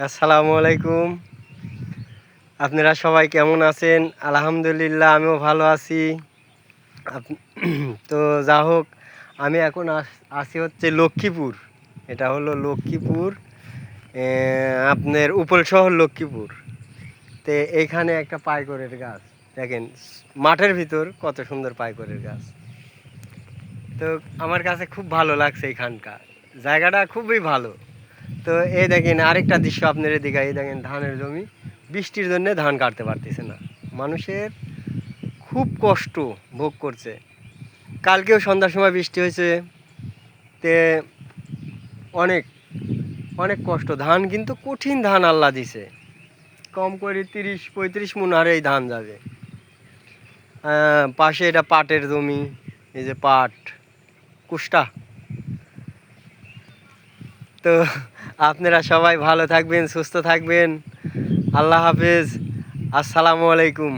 আসসালামু আলাইকুম। আপনারা সবাই কেমন আছেন? আলহামদুলিল্লাহ আমিও ভালো আছি। আপ তো যা হোক, আমি এখন আছি হচ্ছে লক্ষ্মীপুর। এটা হলো লক্ষ্মীপুর, আপনার উপল শহর লক্ষ্মীপুর। তো এইখানে একটা পাইকরের গাছ দেখেন, মাঠের ভিতর কত সুন্দর পাইকরের গাছ। তো আমার কাছে খুব ভালো লাগছে এইখানকার জায়গাটা, খুবই ভালো। তো এই দেখেন আরেকটা দৃশ্য আপনার এদিকে, এই দেখেন ধানের জমি, বৃষ্টির জন্য ধান কাটতে পারতেছে না, মানুষের খুব কষ্ট ভোগ করছে। কালকেও সন্ধ্যার সময় বৃষ্টি হয়েছে, তে অনেক অনেক কষ্ট। ধান কিন্তু কঠিন ধান আল্লাহ দিছে, কম করে 30-35 মণ হারে এই ধান যাবে। পাশে এটা পাটের জমি, এই যে পাট, কুষ্টা। তো আপনারা সবাই ভালো থাকবেন, সুস্থ থাকবেন। আল্লাহ হাফেজ, আসসালামু আলাইকুম।